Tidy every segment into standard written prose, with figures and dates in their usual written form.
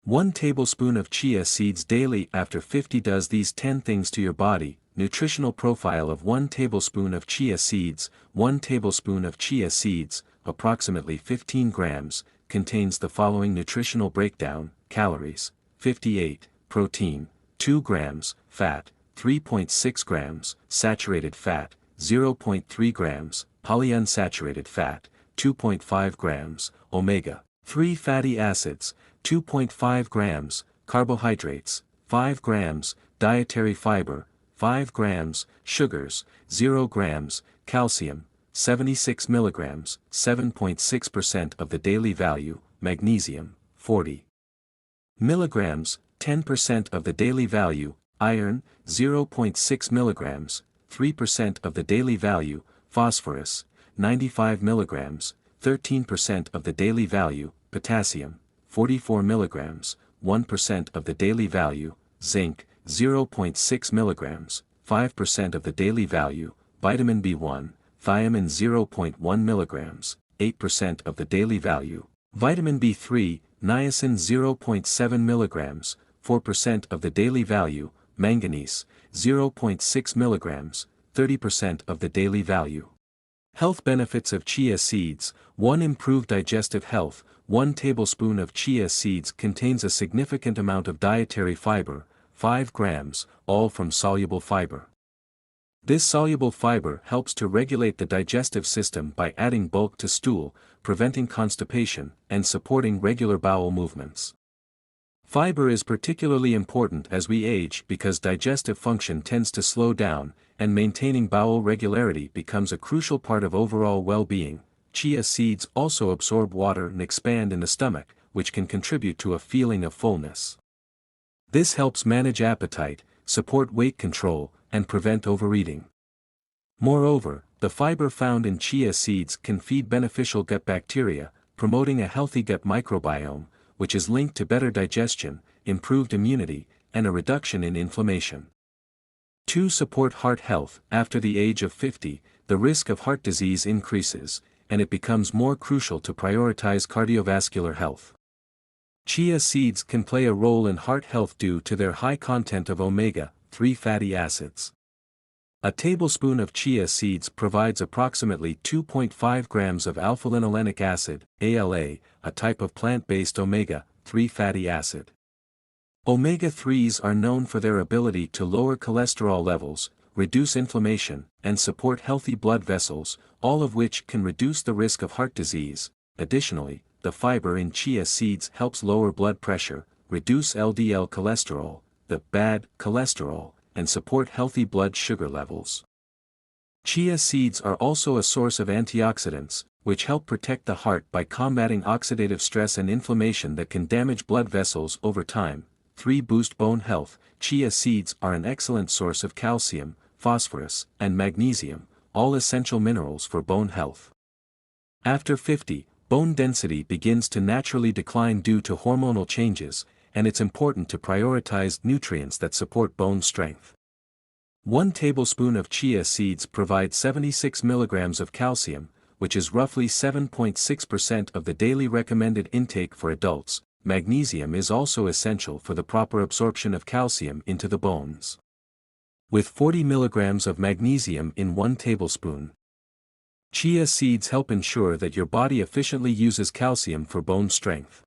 1 tablespoon of chia seeds daily after 50 does these 10 things to your body. Nutritional profile of 1 tablespoon of chia seeds. 1 tablespoon of chia seeds, approximately 15 grams, contains the following nutritional breakdown: calories, 58, protein, 2 grams, fat, 3.6 grams, saturated fat, 0.3 grams, polyunsaturated fat, 2.5 grams, omega-3 fatty acids, 2.5 grams, carbohydrates, 5 grams, dietary fiber, 5 grams, sugars, 0 grams, calcium, 76 milligrams, 7.6% of the daily value, magnesium, 40 milligrams, 10% of the daily value, iron, 0.6 milligrams, 3% of the daily value, phosphorus, 95 milligrams, 13% of the daily value, potassium, 44 milligrams, 1% of the daily value, zinc, 0.6 milligrams, 5% of the daily value, vitamin B1, thiamine 0.1 milligrams, 8% of the daily value, vitamin B3, niacin 0.7 milligrams, 4% of the daily value, manganese, 0.6 milligrams, 30% of the daily value. Health benefits of chia seeds: 1. Improved digestive health. 1 tablespoon of chia seeds contains a significant amount of dietary fiber, 5 grams, all from soluble fiber. This soluble fiber helps to regulate the digestive system by adding bulk to stool, preventing constipation, and supporting regular bowel movements. Fiber is particularly important as we age because digestive function tends to slow down, and maintaining bowel regularity becomes a crucial part of overall well-being. Chia seeds also absorb water and expand in the stomach, which can contribute to a feeling of fullness. This helps manage appetite, support weight control, and prevent overeating. Moreover, the fiber found in chia seeds can feed beneficial gut bacteria, promoting a healthy gut microbiome, which is linked to better digestion, improved immunity, and a reduction in inflammation. 2. Support heart health. After the age of 50, the risk of heart disease increases, and it becomes more crucial to prioritize cardiovascular health. Chia seeds can play a role in heart health due to their high content of omega-3 fatty acids. A tablespoon of chia seeds provides approximately 2.5 grams of alpha-linolenic acid, ALA, a type of plant-based omega-3 fatty acid. Omega-3s are known for their ability to lower cholesterol levels, reduce inflammation, and support healthy blood vessels, all of which can reduce the risk of heart disease. Additionally, the fiber in chia seeds helps lower blood pressure, reduce LDL cholesterol, the bad cholesterol, and support healthy blood sugar levels. Chia seeds are also a source of antioxidants, which help protect the heart by combating oxidative stress and inflammation that can damage blood vessels over time. 3. Boost bone health. Chia seeds are an excellent source of calcium, phosphorus, and magnesium, all essential minerals for bone health. After 50, bone density begins to naturally decline due to hormonal changes, and it's important to prioritize nutrients that support bone strength. 1 tablespoon of chia seeds provides 76 milligrams of calcium, which is roughly 7.6% of the daily recommended intake for adults. Magnesium is also essential for the proper absorption of calcium into the bones. With 40 milligrams of magnesium in 1 tablespoon, chia seeds help ensure that your body efficiently uses calcium for bone strength.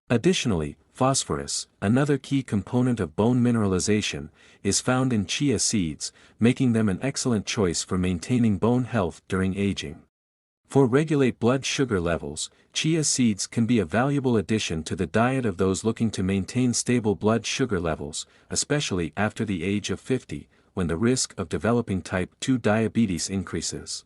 Additionally, phosphorus, another key component of bone mineralization, is found in chia seeds, making them an excellent choice for maintaining bone health during aging. For regulate blood sugar levels, chia seeds can be a valuable addition to the diet of those looking to maintain stable blood sugar levels, especially after the age of 50, when the risk of developing type 2 diabetes increases.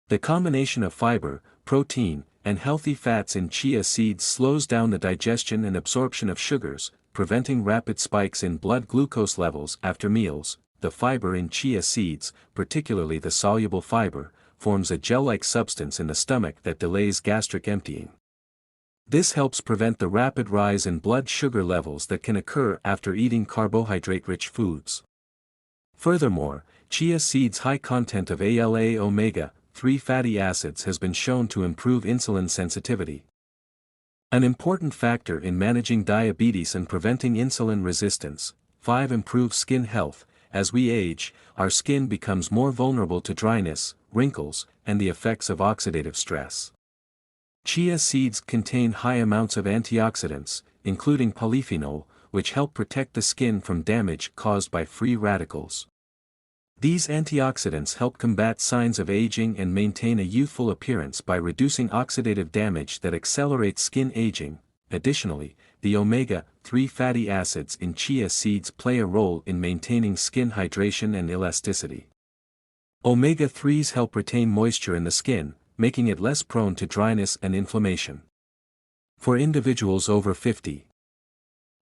The combination of fiber, protein, and healthy fats in chia seeds slows down the digestion and absorption of sugars, preventing rapid spikes in blood glucose levels after meals. The fiber in chia seeds, particularly the soluble fiber, forms a gel-like substance in the stomach that delays gastric emptying. This helps prevent the rapid rise in blood sugar levels that can occur after eating carbohydrate-rich foods. Furthermore, chia seeds' high content of ALA omega-3 fatty acids has been shown to improve insulin sensitivity. An important factor in managing diabetes and preventing insulin resistance. 5. Improve skin health. As we age, our skin becomes more vulnerable to dryness, wrinkles, and the effects of oxidative stress. Chia seeds contain high amounts of antioxidants, including polyphenol, which help protect the skin from damage caused by free radicals. These antioxidants help combat signs of aging and maintain a youthful appearance by reducing oxidative damage that accelerates skin aging. Additionally, the omega-3 fatty acids in chia seeds play a role in maintaining skin hydration and elasticity. Omega-3s help retain moisture in the skin, making it less prone to dryness and inflammation. For individuals over 50,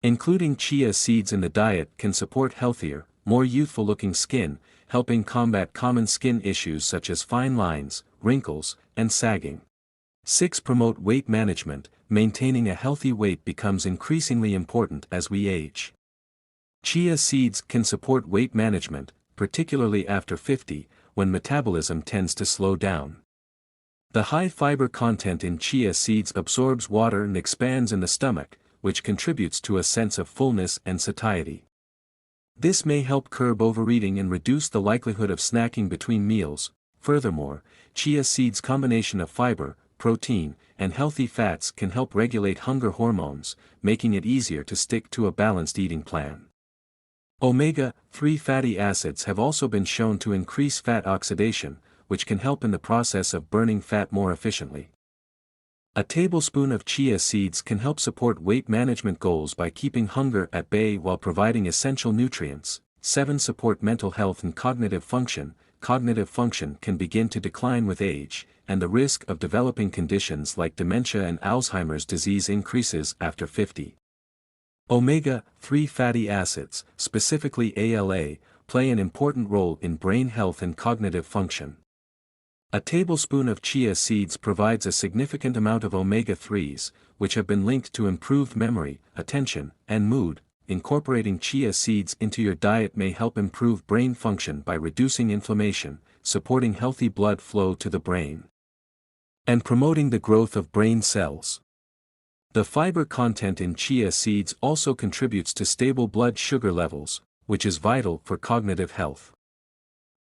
including chia seeds in the diet can support healthier, more youthful-looking skin, helping combat common skin issues such as fine lines, wrinkles, and sagging. 6. Promote weight management. Maintaining a healthy weight becomes increasingly important as we age. Chia seeds can support weight management, particularly after 50, when metabolism tends to slow down. The high fiber content in chia seeds absorbs water and expands in the stomach, which contributes to a sense of fullness and satiety. This may help curb overeating and reduce the likelihood of snacking between meals. Furthermore, chia seeds' combination of fiber, protein, and healthy fats can help regulate hunger hormones, making it easier to stick to a balanced eating plan. Omega-3 fatty acids have also been shown to increase fat oxidation, which can help in the process of burning fat more efficiently. A tablespoon of chia seeds can help support weight management goals by keeping hunger at bay while providing essential nutrients. 7. Support mental health and cognitive function. Cognitive function can begin to decline with age, and the risk of developing conditions like dementia and Alzheimer's disease increases after 50. Omega-3 fatty acids, specifically ALA, play an important role in brain health and cognitive function. A tablespoon of chia seeds provides a significant amount of omega-3s, which have been linked to improved memory, attention, and mood. Incorporating chia seeds into your diet may help improve brain function by reducing inflammation, supporting healthy blood flow to the brain, and promoting the growth of brain cells. The fiber content in chia seeds also contributes to stable blood sugar levels, which is vital for cognitive health.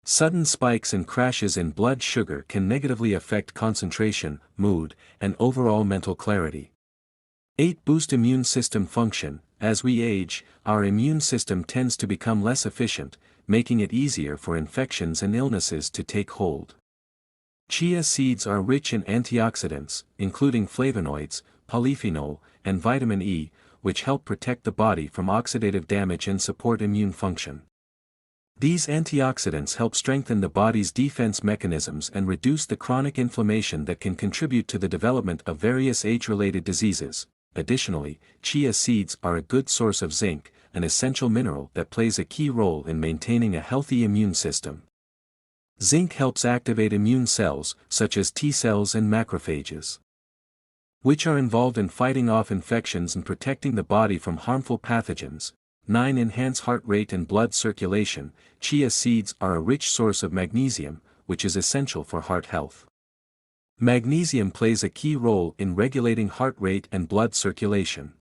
Sudden spikes and crashes in blood sugar can negatively affect concentration, mood, and overall mental clarity. 8. Boost immune system function. As we age, our immune system tends to become less efficient, making it easier for infections and illnesses to take hold. Chia seeds are rich in antioxidants, including flavonoids, polyphenol, and vitamin E, which help protect the body from oxidative damage and support immune function. These antioxidants help strengthen the body's defense mechanisms and reduce the chronic inflammation that can contribute to the development of various age-related diseases. Additionally, chia seeds are a good source of zinc, an essential mineral that plays a key role in maintaining a healthy immune system. Zinc helps activate immune cells, such as T cells and macrophages, which are involved in fighting off infections and protecting the body from harmful pathogens. 9. Enhance heart rate and blood circulation. Chia seeds are a rich source of magnesium, which is essential for heart health. Magnesium plays a key role in regulating heart rate and blood circulation.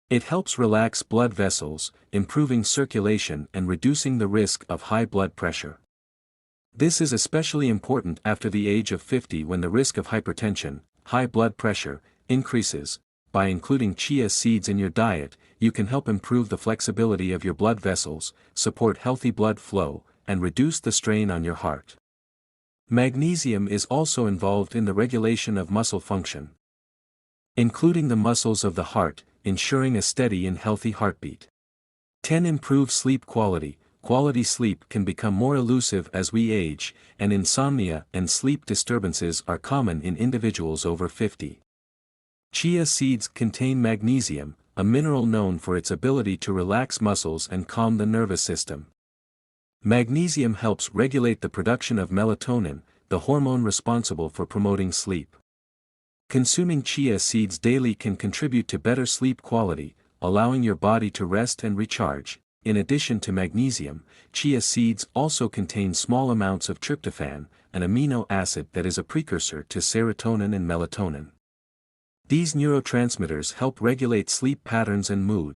It helps relax blood vessels, improving circulation and reducing the risk of high blood pressure. This is especially important after the age of 50 when the risk of hypertension, high blood pressure, increases. By including chia seeds in your diet, you can help improve the flexibility of your blood vessels, support healthy blood flow, and reduce the strain on your heart. Magnesium is also involved in the regulation of muscle function, including the muscles of the heart, ensuring a steady and healthy heartbeat. 10. Improve sleep quality. Quality sleep can become more elusive as we age, and insomnia and sleep disturbances are common in individuals over 50. Chia seeds contain magnesium, a mineral known for its ability to relax muscles and calm the nervous system. Magnesium helps regulate the production of melatonin, the hormone responsible for promoting sleep. Consuming chia seeds daily can contribute to better sleep quality, allowing your body to rest and recharge. In addition to magnesium, chia seeds also contain small amounts of tryptophan, an amino acid that is a precursor to serotonin and melatonin. These neurotransmitters help regulate sleep patterns and mood.